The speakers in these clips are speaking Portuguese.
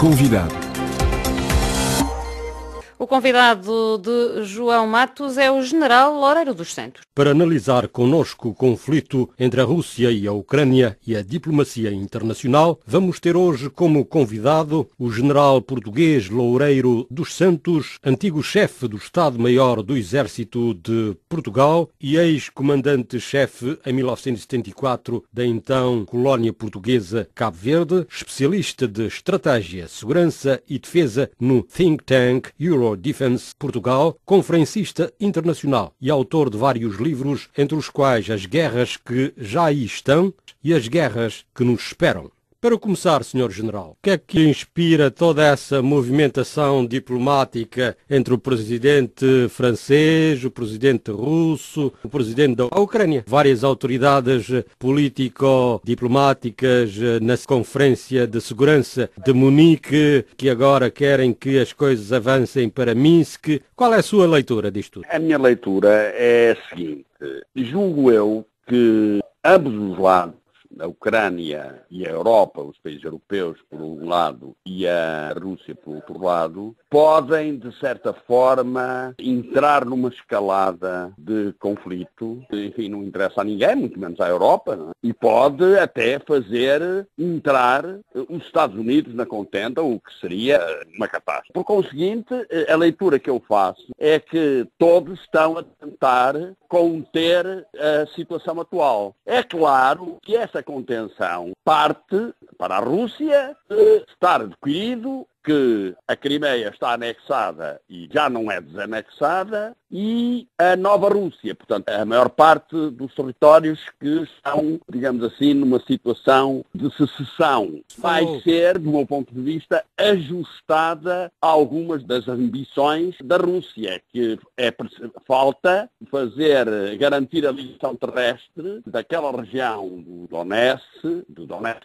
Convidado. O convidado de João Matos é o general Loureiro dos Santos. Para analisar connosco o conflito entre a Rússia e a Ucrânia e a diplomacia internacional, vamos ter hoje como convidado o general português Loureiro dos Santos, antigo chefe do Estado-Maior do Exército de Portugal e ex-comandante-chefe em 1974 da então colónia portuguesa Cabo Verde, especialista de estratégia, segurança e defesa no think tank Eurodefense Portugal, conferencista internacional e autor de vários livros, entre os quais As Guerras que Já Aí Estão e As Guerras que Nos Esperam. Para começar, Sr. General, o que é que inspira toda essa movimentação diplomática entre o presidente francês, o presidente russo, o presidente da Ucrânia? Várias autoridades político-diplomáticas na Conferência de Segurança de Munique, que agora querem que as coisas avancem para Minsk. Qual é a sua leitura disto tudo? A minha leitura é a seguinte. Julgo eu que ambos os lados, a Ucrânia e a Europa, os países europeus por um lado e a Rússia por outro lado, podem, de certa forma, entrar numa escalada de conflito, que, enfim, não interessa a ninguém, muito menos à Europa, não é? E pode até fazer entrar os Estados Unidos na contenda, o que seria uma catástrofe. Por conseguinte, a leitura que eu faço é que todos estão a tentar conter a situação atual. É claro que essa contenção parte para a Rússia de estar adquirido que a Crimeia está anexada e já não é desanexada, e a Nova Rússia, portanto, a maior parte dos territórios que estão, digamos assim, numa situação de secessão, vai ser, do meu ponto de vista, ajustada a algumas das ambições da Rússia, que falta garantir a ligação terrestre daquela região do Donetsk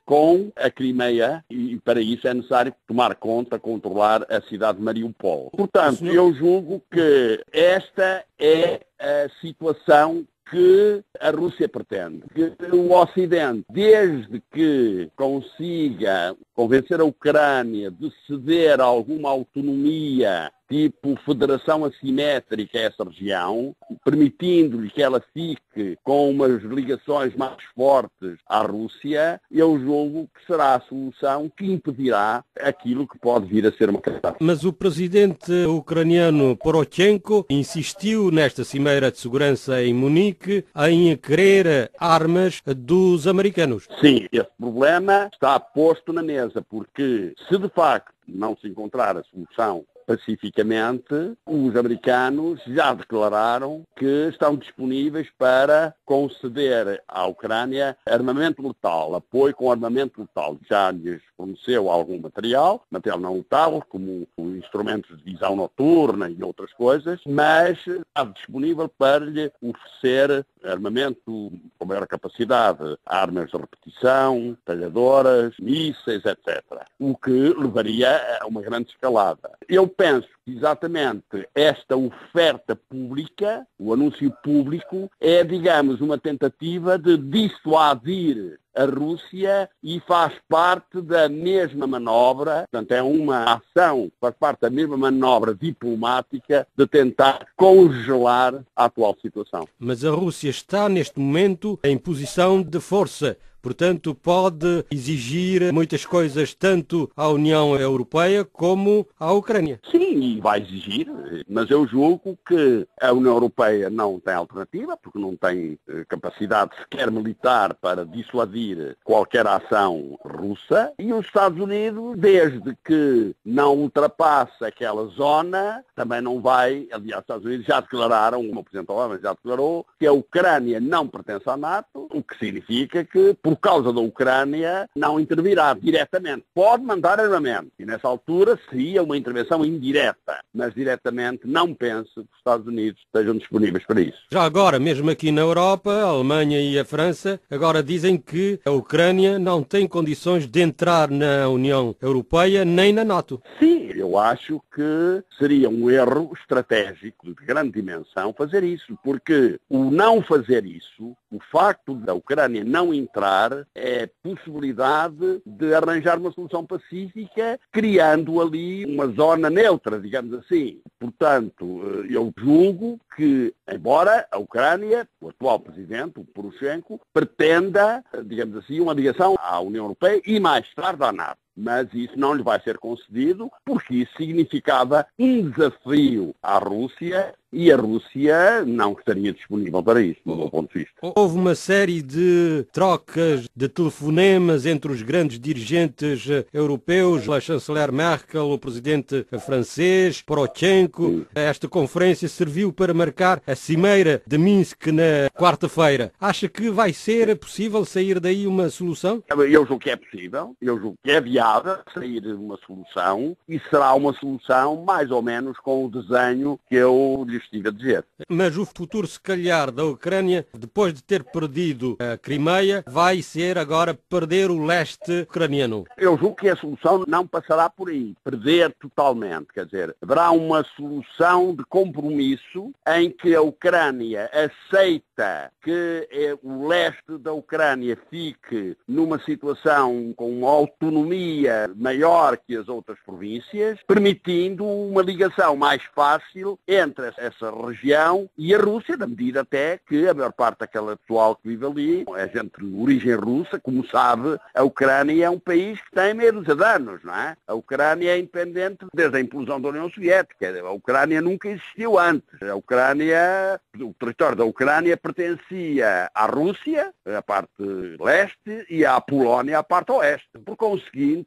com a Crimeia, e para isso é necessário tomar conta, controlar a cidade de Mariupol. Portanto, eu julgo que esta é a situação que a Rússia pretende. Que o Ocidente, desde que consiga convencer a Ucrânia de ceder alguma autonomia, tipo federação assimétrica a essa região, permitindo-lhe que ela fique com umas ligações mais fortes à Rússia, eu julgo que será a solução que impedirá aquilo que pode vir a ser uma catástrofe. Mas o presidente ucraniano Poroshenko insistiu nesta cimeira de segurança em Munique em querer armas dos americanos. Sim, esse problema está posto na mesa, porque se de facto não se encontrar a solução pacificamente, os americanos já declararam que estão disponíveis para conceder à Ucrânia armamento letal, apoio com armamento letal. Já lhes forneceu algum material não letal, como instrumentos de visão noturna e outras coisas, mas está disponível para lhe oferecer armamento com maior capacidade, armas de repetição, talhadoras, mísseis, etc. O que levaria a uma grande escalada. Eu penso que exatamente esta oferta pública, o anúncio público, é, digamos, uma tentativa de dissuadir a Rússia e faz parte da mesma manobra, portanto é uma ação, faz parte da mesma manobra diplomática de tentar congelar a atual situação. Mas a Rússia está neste momento em posição de força. Portanto, pode exigir muitas coisas tanto à União Europeia como à Ucrânia. Sim, vai exigir, mas eu julgo que a União Europeia não tem alternativa, porque não tem capacidade sequer militar para dissuadir qualquer ação russa, e os Estados Unidos, desde que não ultrapasse aquela zona, também não vai. Aliás, os Estados Unidos já declararam, o Presidente Obama já declarou, que a Ucrânia não pertence à NATO, o que significa que, por causa da Ucrânia, não intervirá diretamente. Pode mandar armamento, e nessa altura seria uma intervenção indireta, mas diretamente não penso que os Estados Unidos estejam disponíveis para isso. Já agora, mesmo aqui na Europa, a Alemanha e a França, agora dizem que a Ucrânia não tem condições de entrar na União Europeia nem na NATO. Sim, eu acho que seria um erro estratégico de grande dimensão fazer isso, porque o não fazer isso, o facto da Ucrânia não entrar é a possibilidade de arranjar uma solução pacífica, criando ali uma zona neutra, digamos assim. Portanto, eu julgo que, embora a Ucrânia, o atual presidente, o Poroshenko, pretenda, digamos assim, uma ligação à União Europeia e mais tarde à NATO. Mas isso não lhe vai ser concedido, porque isso significava um desafio à Rússia e a Rússia não estaria disponível para isso, do meu ponto de vista. Houve uma série de trocas de telefonemas entre os grandes dirigentes europeus, a chanceler Merkel, o presidente francês, Poroshenko. Esta conferência serviu para marcar a cimeira de Minsk na quarta-feira. Acha que vai ser possível sair daí uma solução? Eu julgo que é possível, eu julgo que é viável sair uma solução e será uma solução mais ou menos com o desenho que eu lhe estive a dizer. Mas o futuro, se calhar, da Ucrânia, depois de ter perdido a Crimeia, vai ser agora perder o leste ucraniano. Eu julgo que a solução não passará por aí, perder totalmente. Quer dizer, haverá uma solução de compromisso em que a Ucrânia aceita que o leste da Ucrânia fique numa situação com uma autonomia maior que as outras províncias, permitindo uma ligação mais fácil entre essa região e a Rússia, na medida até que a maior parte daquela pessoal que vive ali é gente de origem russa. Como sabe, a Ucrânia é um país que tem meia dúzia de anos, não é? A Ucrânia é independente desde a implosão da União Soviética. A Ucrânia nunca existiu antes. O território da Ucrânia pertencia à Rússia, a parte leste, e à Polónia, a parte oeste. Por conseguinte,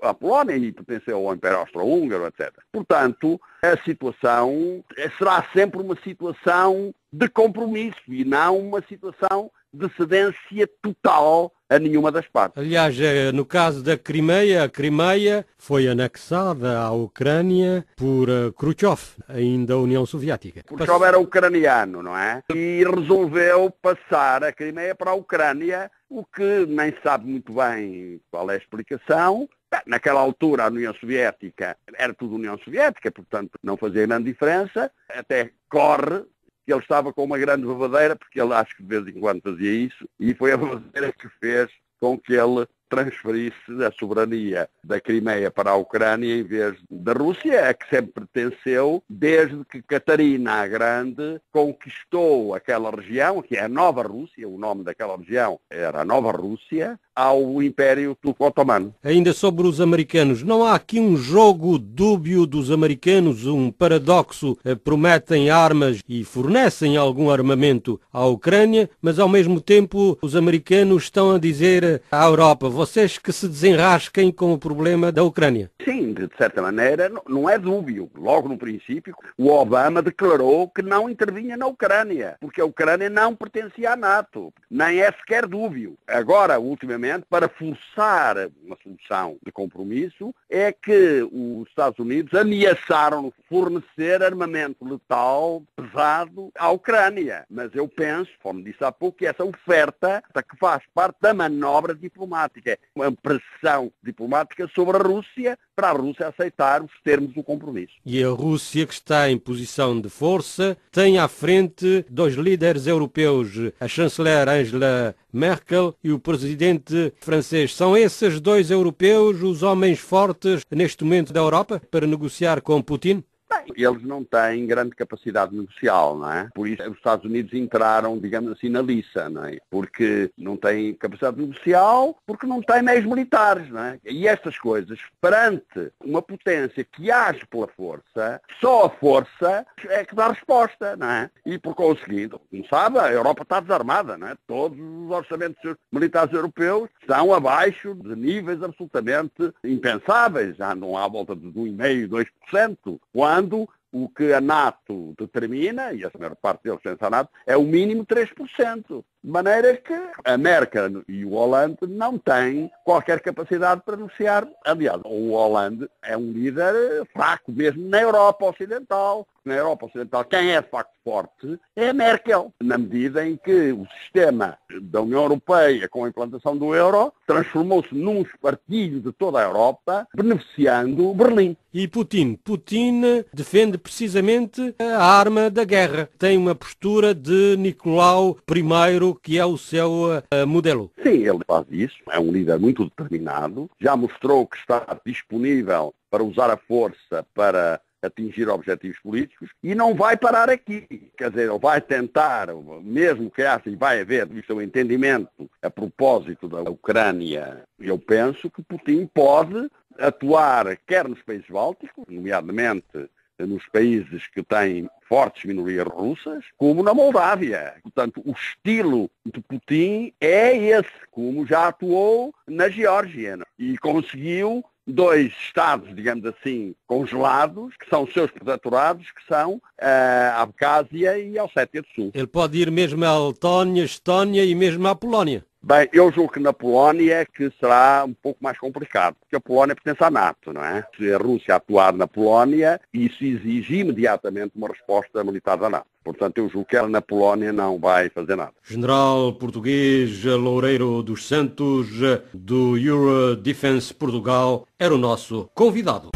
a Polónia pertenceu ao Império Austro-Húngaro, etc. Portanto, a situação será sempre uma situação de compromisso e não uma situação de cedência total a nenhuma das partes. Aliás, no caso da Crimeia, a Crimeia foi anexada à Ucrânia por Khrushchev, ainda a União Soviética. Khrushchev era ucraniano, não é? E resolveu passar a Crimeia para a Ucrânia, o que nem sabe muito bem qual é a explicação. Naquela altura a União Soviética era tudo União Soviética, portanto não fazia grande diferença. Até corre que ele estava com uma grande babadeira, porque ele acho que de vez em quando fazia isso, e foi a babadeira que fez com que ele transferisse a soberania da Crimeia para a Ucrânia em vez da Rússia, a que sempre pertenceu desde que Catarina a Grande conquistou aquela região, que é a Nova Rússia, o nome daquela região era a Nova Rússia, ao Império Turco-Otomano. Ainda sobre os americanos, não há aqui um jogo dúbio dos americanos, um paradoxo? Prometem armas e fornecem algum armamento à Ucrânia, mas ao mesmo tempo os americanos estão a dizer à Europa: vocês que se desenrasquem com o problema da Ucrânia. Sim, de certa maneira, não é dúbio. Logo no princípio, o Obama declarou que não intervinha na Ucrânia, porque a Ucrânia não pertencia à NATO. Nem é sequer dúbio. Agora, ultimamente, para forçar uma solução de compromisso, é que os Estados Unidos ameaçaram fornecer armamento letal pesado à Ucrânia. Mas eu penso, como disse há pouco, que essa oferta que faz parte da manobra diplomática, uma pressão diplomática sobre a Rússia, para a Rússia aceitar os termos do compromisso. E a Rússia, que está em posição de força, tem à frente dois líderes europeus, a chanceler Angela Merkel e o presidente francês. São esses dois europeus os homens fortes neste momento da Europa para negociar com Putin? Bem, eles não têm grande capacidade negocial, não é? Por isso os Estados Unidos entraram, digamos assim, na liça, não é? Porque não têm capacidade negocial, porque não têm meios militares, não é? E estas coisas, perante uma potência que age pela força, só a força é que dá resposta, não é? E por conseguinte, como sabe, a Europa está desarmada, não é? Todos os orçamentos militares europeus estão abaixo de níveis absolutamente impensáveis, já não há à volta de 1,5%, 2%, quando o que a NATO determina, e a maior parte deles pensa a NATO, é o mínimo 3%. De maneira que a Merkel e o Hollande não têm qualquer capacidade para negociar. Aliás, o Hollande é um líder fraco mesmo na Europa Ocidental. Na Europa Ocidental, quem é de facto forte é a Merkel, na medida em que o sistema da União Europeia, com a implantação do euro, transformou-se num espartilho de toda a Europa, beneficiando Berlim. E Putin? Putin defende precisamente a arma da guerra. Tem uma postura de Nicolau I, que é o seu modelo. Sim, ele faz isso, é um líder muito determinado, já mostrou que está disponível para usar a força para atingir objetivos políticos e não vai parar aqui. Quer dizer, ele vai tentar, mesmo que ache, e vai haver o seu entendimento a propósito da Ucrânia, eu penso que Putin pode atuar quer nos países bálticos, nomeadamente nos países que têm fortes minorias russas, como na Moldávia. Portanto, o estilo de Putin é esse, como já atuou na Geórgia, e conseguiu 2 estados, digamos assim, congelados, que são seus protetorados, que são a Abcásia e a Ossétia do Sul. Ele pode ir mesmo à Letónia, Estónia e mesmo à Polónia. Bem, eu julgo que na Polónia é que será um pouco mais complicado, porque a Polónia pertence à NATO, não é? Se a Rússia atuar na Polónia, isso exige imediatamente uma resposta militar da NATO. Portanto, eu julgo que ela na Polónia não vai fazer nada. General português Loureiro dos Santos, do Euro Defence Portugal, era o nosso convidado.